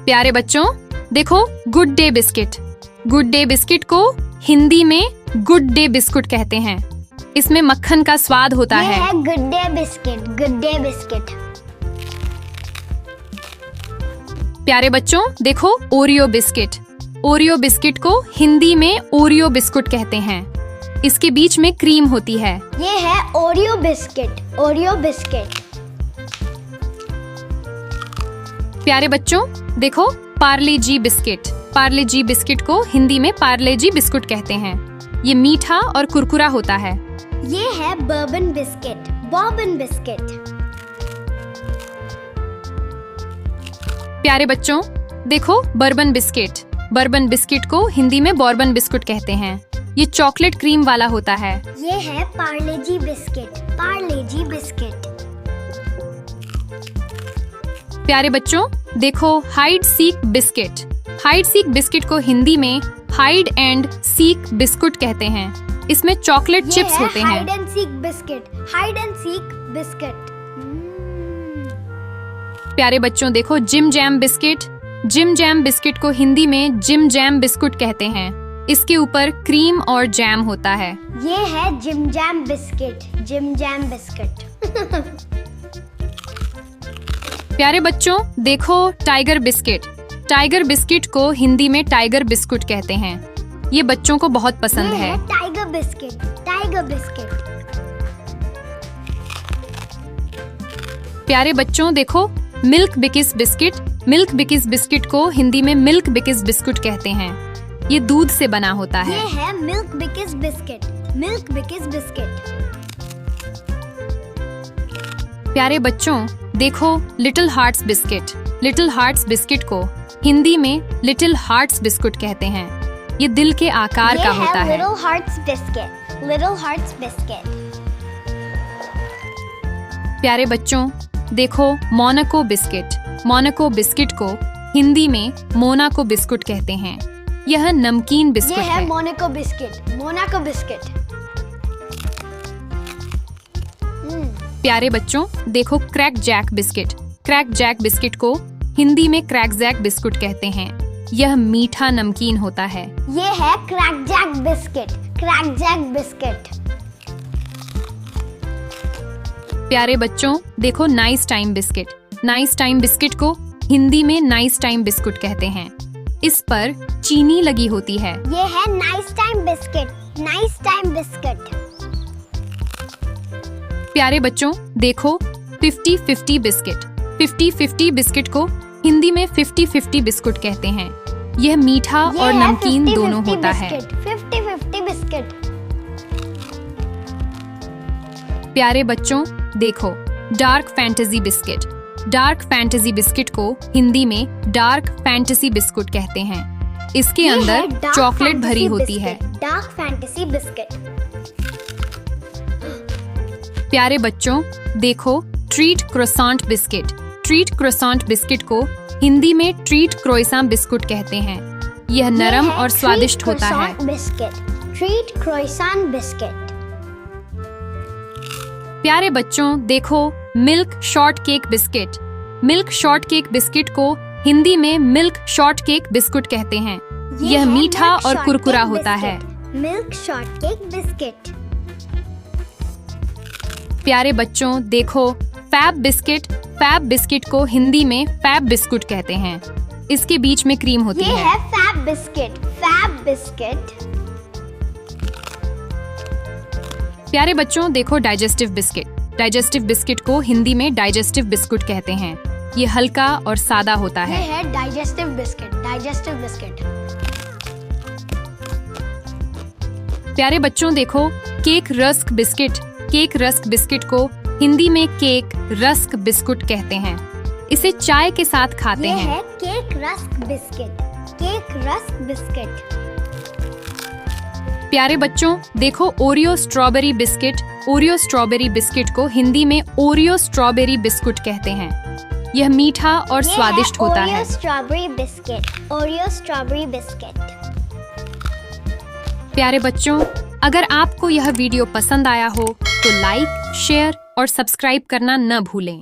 प्यारे बच्चों देखो good day biscuit. Good day biscuit को हिंदी में गुड डे बिस्कुट कहते हैं। इसमें मक्खन का स्वाद होता है। Good day biscuit, good day biscuit. प्यारे बच्चों देखो ओरियो बिस्किट। ओरियो बिस्किट को हिंदी में ओरियो बिस्कुट कहते हैं। इसके बीच में क्रीम होती है। ये है ओरियो बिस्किट, ओरियो बिस्किट। प्यारे बच्चों देखो पार्ले जी बिस्किट। पार्ले जी बिस्किट को हिंदी में पार्ले जी बिस्कुट कहते हैं। ये मीठा और कुरकुरा होता है। ये है बर्बन बिस्किट, बर्बन बिस्किट। प्यारे बच्चों देखो बर्बन बिस्किट। बर्बन बिस्किट को हिंदी में बॉर्बन बिस्कुट कहते हैं। ये चॉकलेट क्रीम वाला होता है। ये है पार्ले जी बिस्किट, पार्ले जी बिस्किट। प्यारे बच्चों देखो hide seek biscuit. Hide seek biscuit को हिंदी में हाइड एंड सीक बिस्कुट कहते हैं। इसमें चॉकलेट चिप्स होते हैं। Hide and seek biscuit, hide and seek biscuit. प्यारे बच्चों देखो Jim Jam biscuit. Jim Jam biscuit को हिंदी में जिम जैम बिस्कुट कहते हैं। इसके ऊपर क्रीम और जैम होता है। ये है Jim Jam biscuit, Jim Jam biscuit. प्यारे बच्चों देखो टाइगर बिस्किट। टाइगर बिस्किट को हिंदी में टाइगर बिस्कुट कहते हैं। ये बच्चों को बहुत पसंद है। Tiger biscuit, tiger biscuit. प्यारे बच्चों देखो मिल्क बिकिस बिस्किट। मिल्क बिकिस बिस्किट को हिंदी में मिल्क बिकिस बिस्कुट कहते हैं। ये दूध से बना होता है। ये है मिल्क बिकिस बिस्किट, मिल्क बिकिस बिस्किट। प्यारे बच्चों देखो little hearts biscuit. Little hearts biscuit को हिंदी में लिटिल हार्ट्स बिस्कुट कहते हैं। ये दिल के आकार का होता है। Little hearts biscuit, little hearts biscuit. प्यारे बच्चों देखो मोनाको बिस्किट। मोनाको बिस्किट को हिंदी में मोनाको बिस्कुट कहते हैं। यह नमकीन बिस्कुट है। Monaco biscuit, Monaco biscuit. प्यारे बच्चों देखो Krackjack biscuit. Krackjack biscuit को हिंदी में क्रैक जैक बिस्कुट कहते हैं। यह मीठा नमकीन होता है। ये है Krackjack biscuit, Krackjack biscuit. प्यारे बच्चों देखो Nice Time biscuit. Nice Time biscuit को हिंदी में नाइस टाइम बिस्कुट कहते हैं। इस पर चीनी लगी होती है। ये है nice Time biscuit, Nice Time biscuit. प्यारे बच्चों देखो 50-50 बिस्किट। 50-50 बिस्किट को हिंदी में 50-50 बिस्कुट कहते हैं। यह मीठा और नमकीन दोनों होता है। 50-50 बिस्किट। प्यारे बच्चों देखो dark fantasy biscuit. Dark fantasy biscuit को हिंदी में डार्क फैंटेसी बिस्कुट कहते हैं। इसके अंदर चॉकलेट भरी होती है। Dark fantasy biscuit. प्यारे बच्चों देखो treat croissant biscuit. Treat croissant biscuit को हिंदी में ट्रीट क्रोइसां बिस्कुट कहते हैं। यह नरम और स्वादिष्ट होता है। Treat croissant biscuit. प्यारे बच्चों देखो milk shortcake biscuit. Milk shortcake biscuit को हिंदी में मिल्क शॉर्ट केक बिस्कुट कहते हैं। यह मीठा और कुरकुरा होता है। Milk shortcake biscuit. प्यारे बच्चों देखो फैब बिस्किट। फैब बिस्किट को हिंदी में फैब बिस्कुट कहते हैं। इसके बीच में क्रीम होती है। ये है फैब बिस्किट, फैब बिस्किट। प्यारे बच्चों देखो डाइजेस्टिव बिस्किट। डाइजेस्टिव बिस्किट को हिंदी में डाइजेस्टिव बिस्कुट कहते हैं। ये हल्का और सादा होता है। ये है डाइजेस्टिव बिस्किट, डाइजेस्टिव बिस्किट। प्यारे बच्चों देखो cake rusk biscuit. Cake rusk biscuit को हिंदी में केक रस्क बिस्कुट कहते हैं। इसे चाय के साथ खाते हैं। ये है cake rusk biscuit, cake rusk biscuit. प्यारे बच्चों देखो Oreo strawberry biscuit. Oreo strawberry biscuit को हिंदी में ओरियो स्ट्रॉबेरी बिस्कुट कहते हैं। यह मीठा और स्वादिष्ट होता है। Oreo strawberry biscuit, Oreo strawberry biscuit. प्यारे बच्चों अगर आपको यह वीडियो पसंद आया हो तो लाइक, शेयर और सब्सक्राइब करना न भूलें।